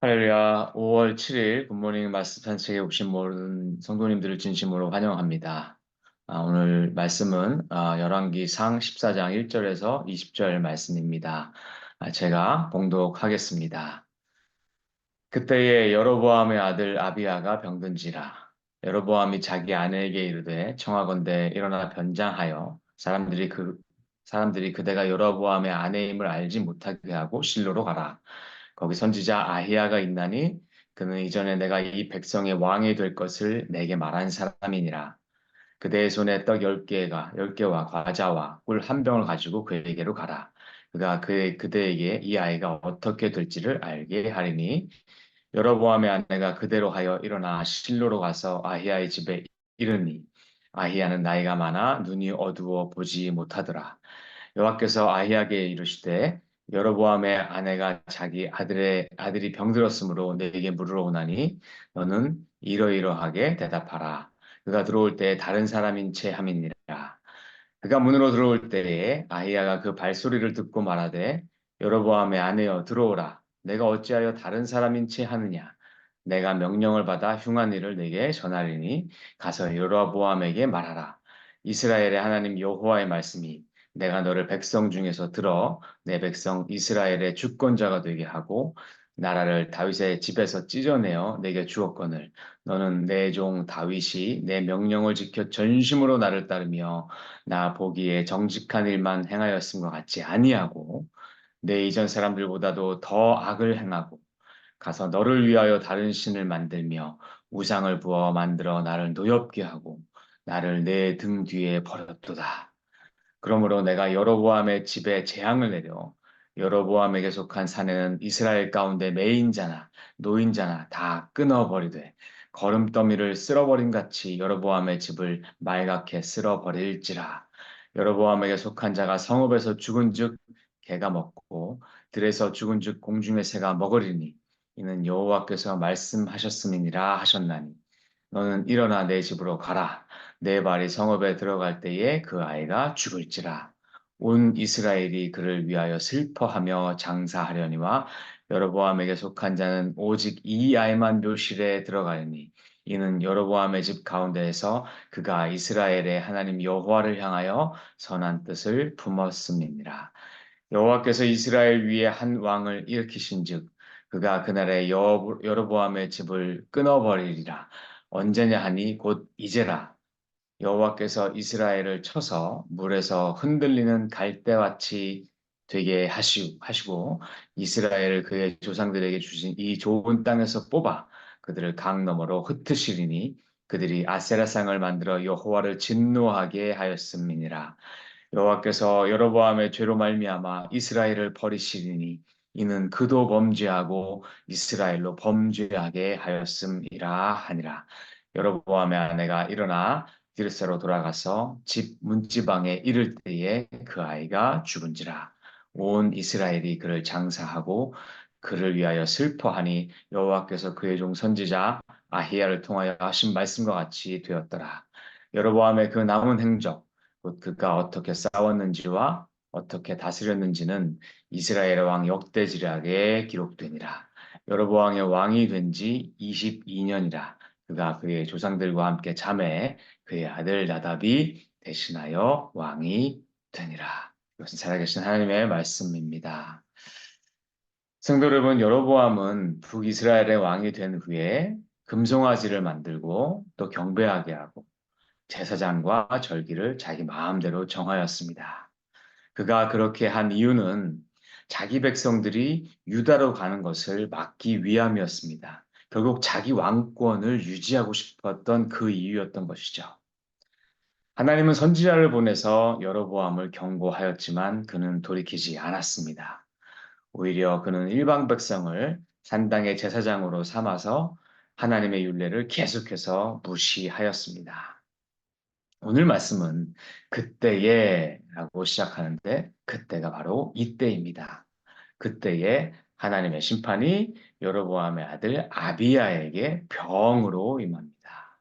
할렐루야. 5월 7일 굿모닝 말씀 산책에 오신 모든 성도님들을 진심으로 환영합니다. 오늘 말씀은 열왕기상 14장 1절에서 20절 말씀입니다. 제가 봉독하겠습니다. 그때에 여로보암의 아들 아비야가 병든지라. 여로보암이 자기 아내에게 이르되 청하건대 일어나 변장하여 사람들이 그대가 여로보암의 아내임을 알지 못하게 하고 실로로 가라. 거기 선지자 아히야가 있나니 그는 이전에 내가 이 백성의 왕이 될 것을 내게 말한 사람이니라. 그대의 손에 떡 10개와 과자와 꿀 한 병을 가지고 그에게로 가라. 그가 그대에게 이 아이가 어떻게 될지를 알게 하리니 여로보암의 아내가 그대로 하여 일어나 실로로 가서 아히야의 집에 이르니 아히야는 나이가 많아 눈이 어두워 보지 못하더라. 여호와께서 아히야에게 이르시되 여로보암의 아내가 자기 아들이 병들었으므로 내게 물으러 오나니 너는 이러이러하게 대답하라. 그가 들어올 때 다른 사람인 채 함이니라. 그가 문으로 들어올 때에 아히야가 그 발소리를 듣고 말하되 여로보암의 아내여 들어오라. 내가 어찌하여 다른 사람인 채 하느냐. 내가 명령을 받아 흉한 일을 내게 전하리니 가서 여로보암에게 말하라. 이스라엘의 하나님 여호와의 말씀이 내가 너를 백성 중에서 들어 내 백성 이스라엘의 주권자가 되게 하고 나라를 다윗의 집에서 찢어내어 내게 주었거늘 너는 내 종 다윗이 내 명령을 지켜 전심으로 나를 따르며 나 보기에 정직한 일만 행하였음과 같이 아니하고 내 이전 사람들보다도 더 악을 행하고 가서 너를 위하여 다른 신을 만들며 우상을 부어 만들어 나를 노엽게 하고 나를 내 등 뒤에 버렸도다. 그러므로 내가 여로보암의 집에 재앙을 내려 여로보암에게 속한 사내는 이스라엘 가운데 매인자나 노인자나 다 끊어버리되 거름더미를 쓸어버린 같이 여로보암의 집을 말갛게 쓸어버릴지라. 여로보암에게 속한 자가 성읍에서 죽은즉 개가 먹고 들에서 죽은즉 공중의 새가 먹으리니 이는 여호와께서 말씀하셨음이니라 하셨나니 너는 일어나 내 집으로 가라. 내 발이 성읍에 들어갈 때에 그 아이가 죽을지라. 온 이스라엘이 그를 위하여 슬퍼하며 장사하려니와 여로보암에게 속한 자는 오직 이 아이만 묘실에 들어가리니 이는 여로보암의 집 가운데에서 그가 이스라엘의 하나님 여호와를 향하여 선한 뜻을 품었음이니라. 여호와께서 이스라엘 위에 한 왕을 일으키신즉 그가 그날에 여로보암의 집을 끊어버리리라. 언제냐 하니 곧 이제라. 여호와께서 이스라엘을 쳐서 물에서 흔들리는 갈대같이 되게 하시고 이스라엘을 그의 조상들에게 주신 이 좋은 땅에서 뽑아 그들을 강 너머로 흩으시리니 그들이 아세라상을 만들어 여호와를 진노하게 하였음이니라. 여호와께서 여로보암의 죄로 말미암아 이스라엘을 버리시리니 이는 그도 범죄하고 이스라엘로 범죄하게 하였음이라 하니라. 여로보암의 아내가 일어나 디르세로 돌아가서 집 문지방에 이를 때에 그 아이가 죽은지라. 온 이스라엘이 그를 장사하고 그를 위하여 슬퍼하니 여호와께서 그의 종 선지자 아히야를 통하여 하신 말씀과 같이 되었더라. 여로보암의 그 남은 행적 곧 그가 어떻게 싸웠는지와 어떻게 다스렸는지는 이스라엘 왕 역대지략에 기록되니라. 여로보암의 왕이 된 지 22년이라. 그가 그의 조상들과 함께 잠에 그의 아들 나답이 대신하여 왕이 되니라. 이것은 살아계신 하나님의 말씀입니다. 성도 여러분, 여로보암은 북이스라엘의 왕이 된 후에 금송아지를 만들고 또 경배하게 하고 제사장과 절기를 자기 마음대로 정하였습니다. 그가 그렇게 한 이유는 자기 백성들이 유다로 가는 것을 막기 위함이었습니다. 결국 자기 왕권을 유지하고 싶었던 그 이유였던 것이죠. 하나님은 선지자를 보내서 여로보암을 경고하였지만 그는 돌이키지 않았습니다. 오히려 그는 일방 백성을 산당의 제사장으로 삼아서 하나님의 율례를 계속해서 무시하였습니다. 오늘 말씀은 그때에 라고 시작하는데 그때가 바로 이때입니다. 그때에 하나님의 심판이 여로보암의 아들 아비야에게 병으로 임합니다.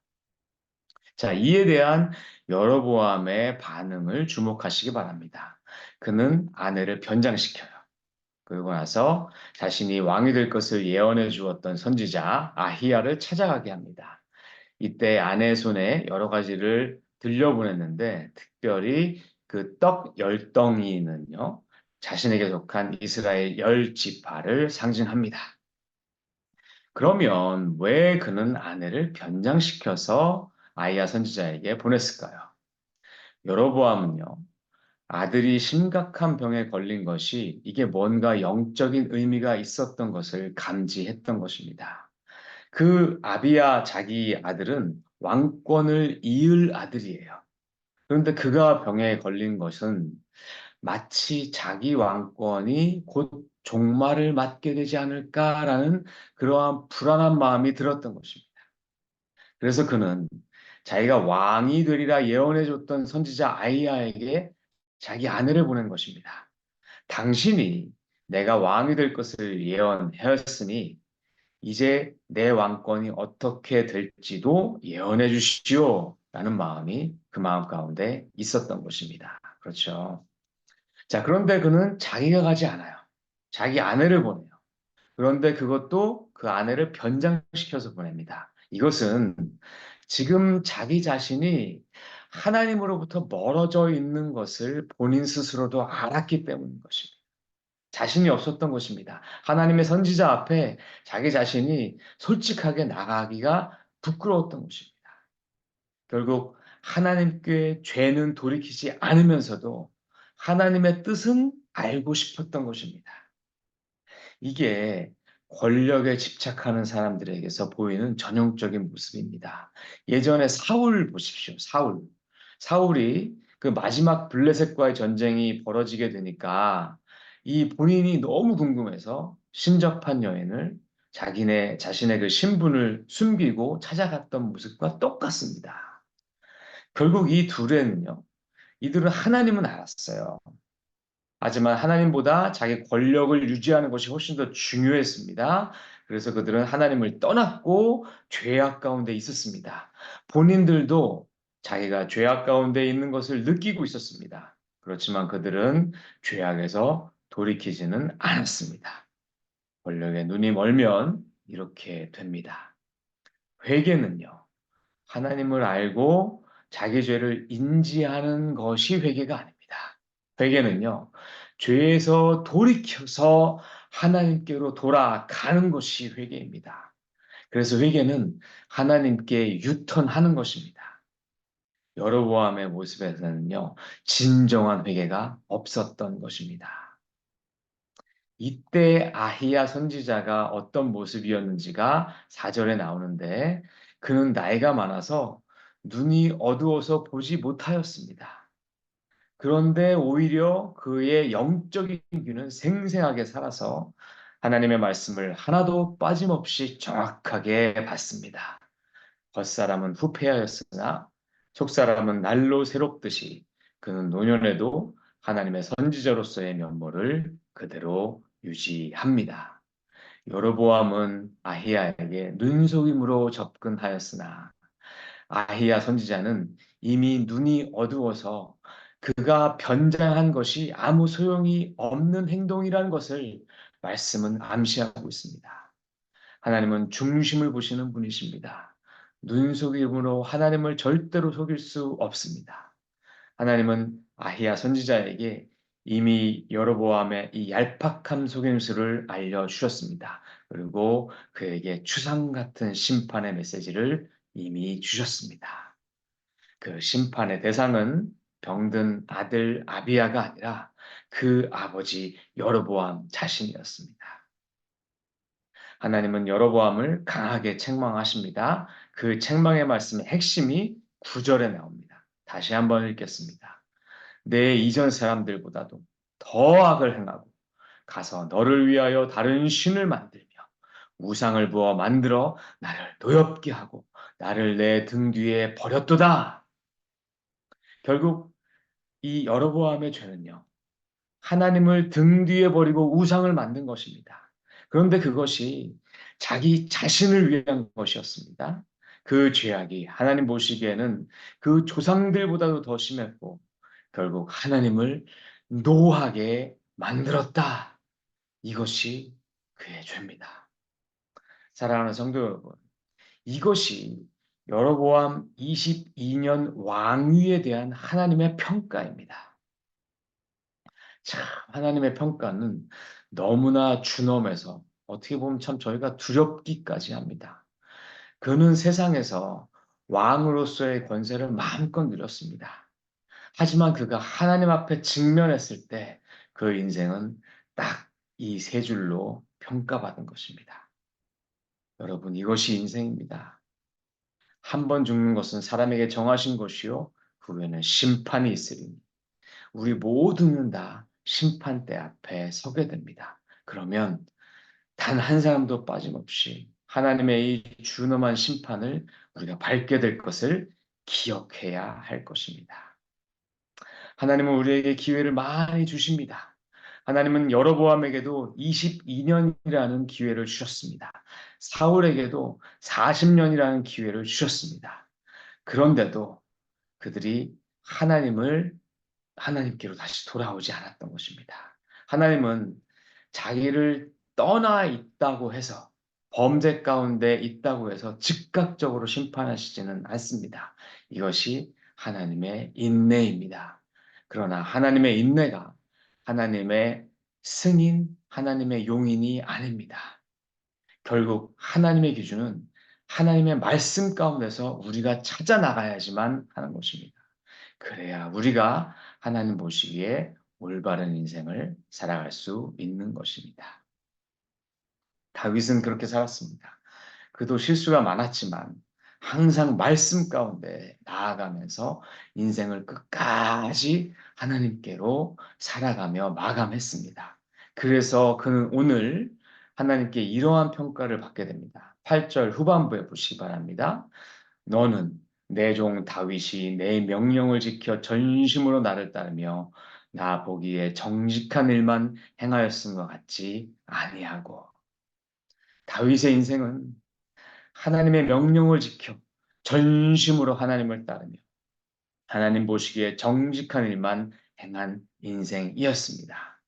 자, 이에 대한 여로보암의 반응을 주목하시기 바랍니다. 그는 아내를 변장시켜요. 그러고 나서 자신이 왕이 될 것을 예언해 주었던 선지자 아히야를 찾아가게 합니다. 이때 아내 손에 여러 가지를 들려보냈는데 특별히 그 떡 열덩이는요, 자신에게 속한 이스라엘 열 지파를 상징합니다. 그러면 왜 그는 아내를 변장시켜서 아이야 선지자에게 보냈을까요? 여로보암은요, 아들이 심각한 병에 걸린 것이 이게 뭔가 영적인 의미가 있었던 것을 감지했던 것입니다. 그 아비야 자기 아들은 왕권을 이을 아들이에요. 그런데 그가 병에 걸린 것은 마치 자기 왕권이 곧 종말을 맞게 되지 않을까라는 그러한 불안한 마음이 들었던 것입니다. 그래서 그는 자기가 왕이 되리라 예언해 줬던 선지자 아이야에게 자기 아내를 보낸 것입니다. 당신이 내가 왕이 될 것을 예언하였으니 이제 내 왕권이 어떻게 될지도 예언해 주시오. 라는 마음이 그 마음 가운데 있었던 것입니다. 그렇죠. 자, 그런데 그는 자기가 가지 않아요. 자기 아내를 보내요. 그런데 그것도 그 아내를 변장시켜서 보냅니다. 이것은 지금 자기 자신이 하나님으로부터 멀어져 있는 것을 본인 스스로도 알았기 때문인 것입니다. 자신이 없었던 것입니다. 하나님의 선지자 앞에 자기 자신이 솔직하게 나가기가 부끄러웠던 것입니다. 결국 하나님께 죄는 돌이키지 않으면서도 하나님의 뜻은 알고 싶었던 것입니다. 이게 권력에 집착하는 사람들에게서 보이는 전형적인 모습입니다. 예전에 사울 보십시오. 사울. 사울이 그 마지막 블레셋과의 전쟁이 벌어지게 되니까 이 본인이 너무 궁금해서 신접한 여인을 자신의 그 신분을 숨기고 찾아갔던 모습과 똑같습니다. 결국 이 둘에는요, 이들은 하나님은 알았어요. 하지만 하나님보다 자기 권력을 유지하는 것이 훨씬 더 중요했습니다. 그래서 그들은 하나님을 떠났고 죄악 가운데 있었습니다. 본인들도 자기가 죄악 가운데 있는 것을 느끼고 있었습니다. 그렇지만 그들은 죄악에서 돌이키지는 않았습니다. 권력에 눈이 멀면 이렇게 됩니다. 회개는요, 하나님을 알고 자기 죄를 인지하는 것이 회개가 아닙니다. 회개는요, 죄에서 돌이켜서 하나님께로 돌아가는 것이 회개입니다. 그래서 회개는 하나님께 유턴하는 것입니다. 여로보암의 모습에서는요, 진정한 회개가 없었던 것입니다. 이때 아히야 선지자가 어떤 모습이었는지가 4절에 나오는데 그는 나이가 많아서 눈이 어두워서 보지 못하였습니다. 그런데 오히려 그의 영적인 귀는 생생하게 살아서 하나님의 말씀을 하나도 빠짐없이 정확하게 받습니다. 겉사람은 후패하였으나 속사람은 날로 새롭듯이 그는 노년에도 하나님의 선지자로서의 면모를 그대로 유지합니다. 여로보암은 아히야에게 눈속임으로 접근하였으나 아히야 선지자는 이미 눈이 어두워서 그가 변장한 것이 아무 소용이 없는 행동이라는 것을 말씀은 암시하고 있습니다. 하나님은 중심을 보시는 분이십니다. 눈속임으로 하나님을 절대로 속일 수 없습니다. 하나님은 아히야 선지자에게 이미 여로보암의 이 얄팍한 속임수를 알려주셨습니다. 그리고 그에게 추상 같은 심판의 메시지를 이미 주셨습니다. 그 심판의 대상은 병든 아들 아비야가 아니라 그 아버지 여로보암 자신이었습니다. 하나님은 여로보암을 강하게 책망하십니다. 그 책망의 말씀의 핵심이 9절에 나옵니다. 다시 한번 읽겠습니다. 내 이전 사람들보다도 더 악을 행하고 가서 너를 위하여 다른 신을 만들며 우상을 부어 만들어 나를 노엽게 하고 나를 내 등 뒤에 버렸도다. 결국 이 여로보암의 죄는요, 하나님을 등 뒤에 버리고 우상을 만든 것입니다. 그런데 그것이 자기 자신을 위한 것이었습니다. 그 죄악이 하나님 보시기에는 그 조상들보다도 더 심했고 결국 하나님을 노하게 만들었다. 이것이 그의 죄입니다. 사랑하는 성도 여러분, 이것이 여로보암 22년 왕위에 대한 하나님의 평가입니다. 참, 하나님의 평가는 너무나 준엄해서 어떻게 보면 참 저희가 두렵기까지 합니다. 그는 세상에서 왕으로서의 권세를 마음껏 누렸습니다. 하지만 그가 하나님 앞에 직면했을 때 그 인생은 딱 이 세 줄로 평가받은 것입니다. 여러분, 이것이 인생입니다. 한 번 죽는 것은 사람에게 정하신 것이요, 그 후에는 심판이 있으리니 우리 모두는 다 심판대 앞에 서게 됩니다. 그러면 단 한 사람도 빠짐없이 하나님의 이 준엄한 심판을 우리가 밟게 될 것을 기억해야 할 것입니다. 하나님은 우리에게 기회를 많이 주십니다. 하나님은 여로보암에게도 22년이라는 기회를 주셨습니다. 사울에게도 40년이라는 기회를 주셨습니다. 그런데도 그들이 하나님께로 다시 돌아오지 않았던 것입니다. 하나님은 자기를 떠나 있다고 해서 범죄 가운데 있다고 해서 즉각적으로 심판하시지는 않습니다. 이것이 하나님의 인내입니다. 그러나 하나님의 인내가 하나님의 승인, 하나님의 용인이 아닙니다. 결국 하나님의 기준은 하나님의 말씀 가운데서 우리가 찾아 나가야지만 하는 것입니다. 그래야 우리가 하나님 보시기에 올바른 인생을 살아갈 수 있는 것입니다. 다윗은 그렇게 살았습니다. 그도 실수가 많았지만 항상 말씀 가운데 나아가면서 인생을 끝까지 하나님께로 살아가며 마감했습니다. 그래서 그는 오늘 하나님께 이러한 평가를 받게 됩니다. 8절 후반부에 보시기 바랍니다. 너는 내 종 다윗이 내 명령을 지켜 전심으로 나를 따르며 나 보기에 정직한 일만 행하였은 것 같지 아니하고. 다윗의 인생은 하나님의 명령을 지켜 전심으로 하나님을 따르며 하나님 보시기에 정직한 일만 행한 인생이었습니다.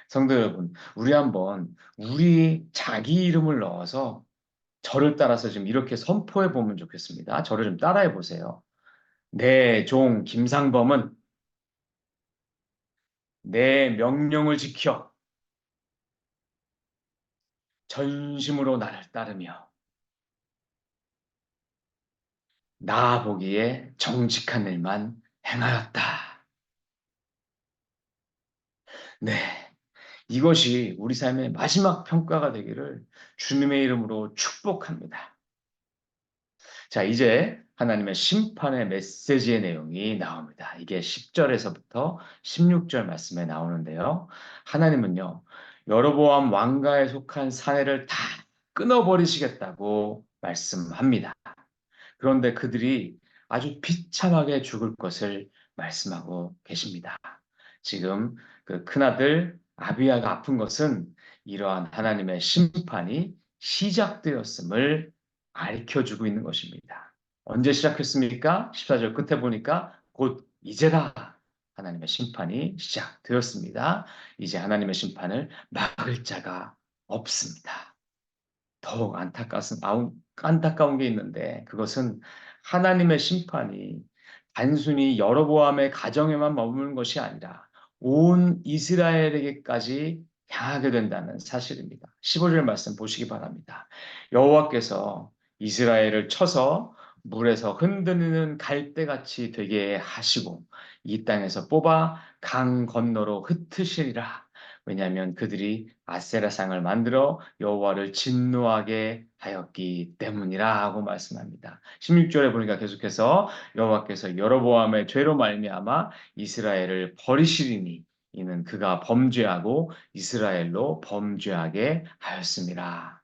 성도 여러분, 우리 한번 우리 자기 이름을 넣어서 저를 따라서 지금 이렇게 선포해 보면 좋겠습니다. 저를 좀 따라해 보세요. 내 종 김상범은 내 명령을 지켜 전심으로 나를 따르며 나 보기에 정직한 일만 행하였다. 네. 이것이 우리 삶의 마지막 평가가 되기를 주님의 이름으로 축복합니다. 자, 이제 하나님의 심판의 메시지의 내용이 나옵니다. 이게 10절에서부터 16절 말씀에 나오는데요. 하나님은요, 여로보암 왕가에 속한 사내를 다 끊어버리시겠다고 말씀합니다. 그런데 그들이 아주 비참하게 죽을 것을 말씀하고 계십니다. 지금 그 큰아들 아비야가 아픈 것은 이러한 하나님의 심판이 시작되었음을 알려주고 있는 것입니다. 언제 시작했습니까? 14절 끝에 보니까 곧 이제라 하나님의 심판이 시작되었습니다. 이제 하나님의 심판을 막을 자가 없습니다. 더욱 안타까운 게 있는데 그것은 하나님의 심판이 단순히 여로보암의 가정에만 머무는 것이 아니라 온 이스라엘에게까지 향하게 된다는 사실입니다. 15절 말씀 보시기 바랍니다. 여호와께서 이스라엘을 쳐서 물에서 흔드는 갈대같이 되게 하시고 이 땅에서 뽑아 강 건너로 흩으시리라. 왜냐하면 그들이 아세라상을 만들어 여호와를 진노하게 하였기 때문이라 하고 말씀합니다. 16절에 보니까 계속해서 여호와께서 여로보암의 죄로 말미암아 이스라엘을 버리시리니 이는 그가 범죄하고 이스라엘로 범죄하게 하였습니다.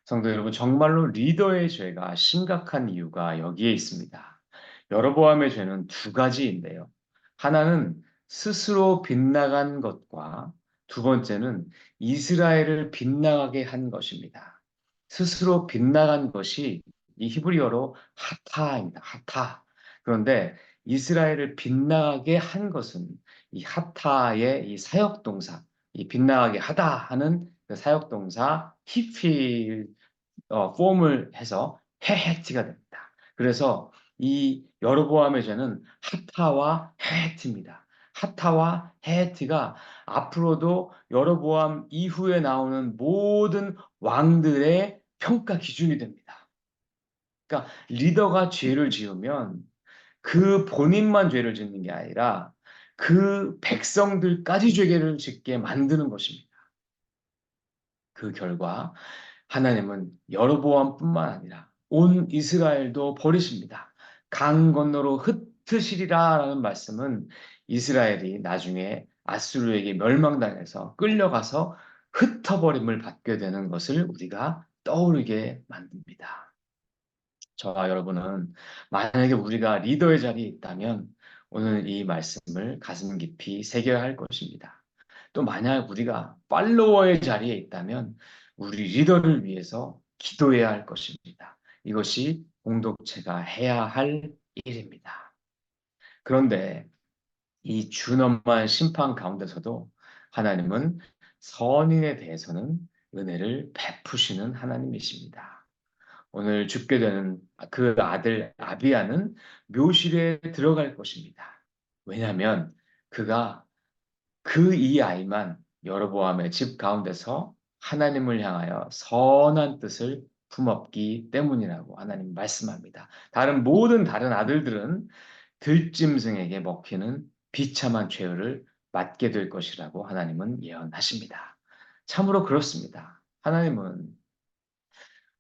성도 여러분, 정말로 리더의 죄가 심각한 이유가 여기에 있습니다. 여로보암의 죄는 두 가지인데요. 하나는 스스로 빗나간 것과 두 번째는 이스라엘을 빗나가게 한 것입니다. 스스로 빗나간 것이 이 히브리어로 하타입니다. 하타. 그런데 이스라엘을 빗나가게 한 것은 이 하타의 이 사역동사, 이 빛나게 하다 하는 그 사역동사 히필 폼을 해서 헤헤티가 됩니다. 그래서 이 여로보암의 죄는 하타와 헤헤티입니다. 하타와 헤헤티가 앞으로도 여로보암 이후에 나오는 모든 왕들의 평가 기준이 됩니다. 그러니까 리더가 죄를 지으면 그 본인만 죄를 짓는 게 아니라 그 백성들까지 죄를 짓게 만드는 것입니다. 그 결과 하나님은 여로보암뿐만 아니라 온 이스라엘도 버리십니다. 강 건너로 흩으시리라라는 말씀은 이스라엘이 나중에 아수르에게 멸망당해서 끌려가서 흩어버림을 받게 되는 것을 우리가 떠오르게 만듭니다. 저와 여러분은 만약에 우리가 리더의 자리에 있다면 오늘 이 말씀을 가슴 깊이 새겨야 할 것입니다. 또 만약 우리가 팔로워의 자리에 있다면 우리 리더를 위해서 기도해야 할 것입니다. 이것이 공동체가 해야 할 일입니다. 그런데 이 준엄한 심판 가운데서도 하나님은 선인에 대해서는 은혜를 베푸시는 하나님이십니다. 오늘 죽게 되는 그 아들 아비야는 묘실에 들어갈 것입니다. 왜냐하면 그가 그 이 아이만 여로보암의 집 가운데서 하나님을 향하여 선한 뜻을 품었기 때문이라고 하나님 말씀합니다. 모든 다른 아들들은 들짐승에게 먹히는 비참한 죄를 맞게 될 것이라고 하나님은 예언하십니다. 참으로 그렇습니다. 하나님은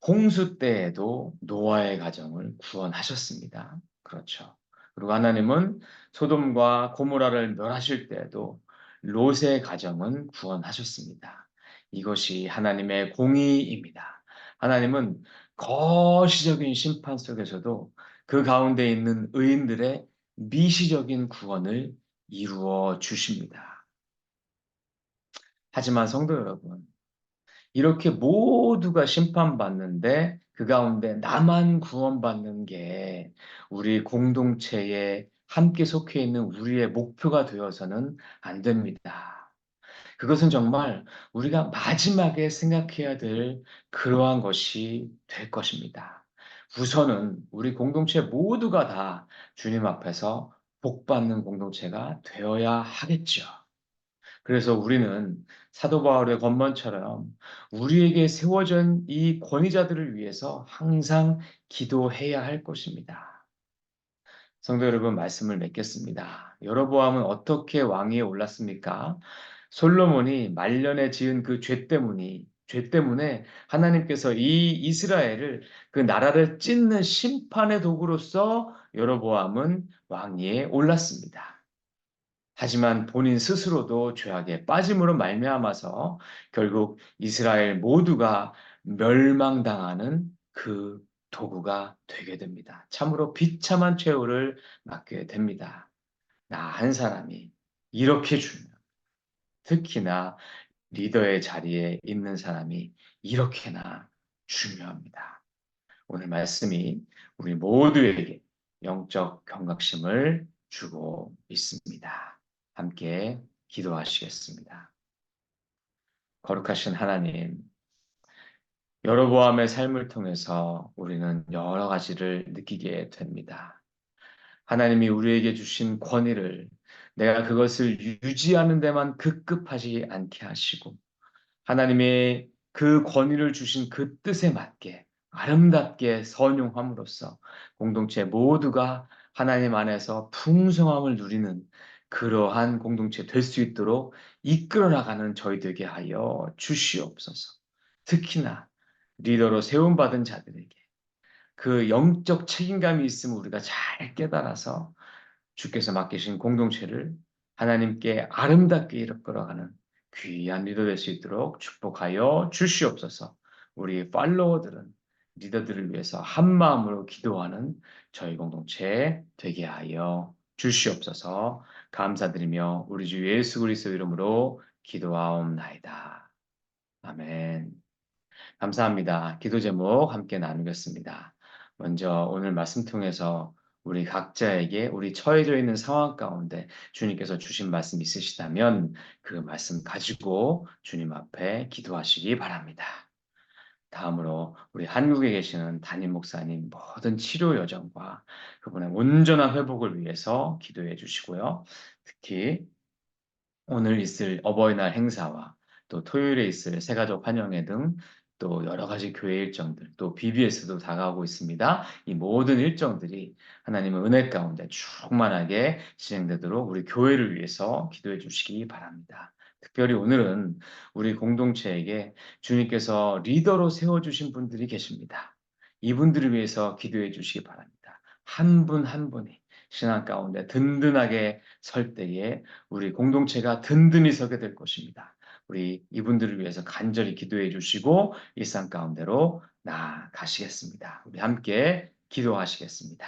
홍수 때에도 노아의 가정을 구원하셨습니다. 그렇죠. 그리고 하나님은 소돔과 고모라를 멸하실 때에도 롯의 가정은 구원하셨습니다. 이것이 하나님의 공의입니다. 하나님은 거시적인 심판 속에서도 그 가운데 있는 의인들의 미시적인 구원을 이루어 주십니다. 하지만 성도 여러분, 이렇게 모두가 심판받는데 그 가운데 나만 구원받는 게 우리 공동체에 함께 속해 있는 우리의 목표가 되어서는 안 됩니다. 그것은 정말 우리가 마지막에 생각해야 될 그러한 것이 될 것입니다. 우선은 우리 공동체 모두가 다 주님 앞에서 복받는 공동체가 되어야 하겠죠. 그래서 우리는 사도 바울의 권면처럼 우리에게 세워진 이 권위자들을 위해서 항상 기도해야 할 것입니다. 성도 여러분 말씀을 맺겠습니다. 여로보암은 어떻게 왕위에 올랐습니까? 솔로몬이 말년에 지은 그 죄 때문에 하나님께서 이 이스라엘을 그 나라를 찢는 심판의 도구로서 여로보암은 왕위에 올랐습니다. 하지만 본인 스스로도 죄악에 빠짐으로 말미암아서 결국 이스라엘 모두가 멸망당하는 그 도구가 되게 됩니다. 참으로 비참한 최후를 맞게 됩니다. 나 한 사람이 이렇게 중요. 특히나 리더의 자리에 있는 사람이 이렇게나 중요합니다. 오늘 말씀이 우리 모두에게 영적 경각심을 주고 있습니다. 함께 기도하시겠습니다. 거룩하신 하나님, 여로보암의 삶을 통해서 우리는 여러 가지를 느끼게 됩니다. 하나님이 우리에게 주신 권위를 내가 그것을 유지하는 데만 급급하지 않게 하시고 하나님의 그 권위를 주신 그 뜻에 맞게 아름답게 선용함으로써 공동체 모두가 하나님 안에서 풍성함을 누리는 그러한 공동체 될 수 있도록 이끌어 나가는 저희 되게 하여 주시옵소서. 특히나 리더로 세움받은 자들에게 그 영적 책임감이 있음을 우리가 잘 깨달아서 주께서 맡기신 공동체를 하나님께 아름답게 이끌어가는 귀한 리더 될 수 있도록 축복하여 주시옵소서. 우리 팔로워들은 리더들을 위해서 한 마음으로 기도하는 저희 공동체 되게 하여 주시옵소서. 감사드리며 우리 주 예수 그리스도 이름으로 기도하옵나이다. 아멘. 감사합니다. 기도 제목 함께 나누겠습니다. 먼저 오늘 말씀 통해서 우리 각자에게 우리 처해져 있는 상황 가운데 주님께서 주신 말씀 있으시다면 그 말씀 가지고 주님 앞에 기도하시기 바랍니다. 다음으로 우리 한국에 계시는 담임 목사님 모든 치료 여정과 그분의 온전한 회복을 위해서 기도해 주시고요. 특히 오늘 있을 어버이날 행사와 또 토요일에 있을 새가족 환영회 등 또 여러 가지 교회 일정들, 또 BBS도 다가오고 있습니다. 이 모든 일정들이 하나님의 은혜 가운데 충만하게 진행되도록 우리 교회를 위해서 기도해 주시기 바랍니다. 특별히 오늘은 우리 공동체에게 주님께서 리더로 세워주신 분들이 계십니다. 이분들을 위해서 기도해 주시기 바랍니다. 한 분 한 분이 신앙 가운데 든든하게 설 때에 우리 공동체가 든든히 서게 될 것입니다. 우리 이분들을 위해서 간절히 기도해 주시고 일상 가운데로 나아가시겠습니다. 우리 함께 기도하시겠습니다.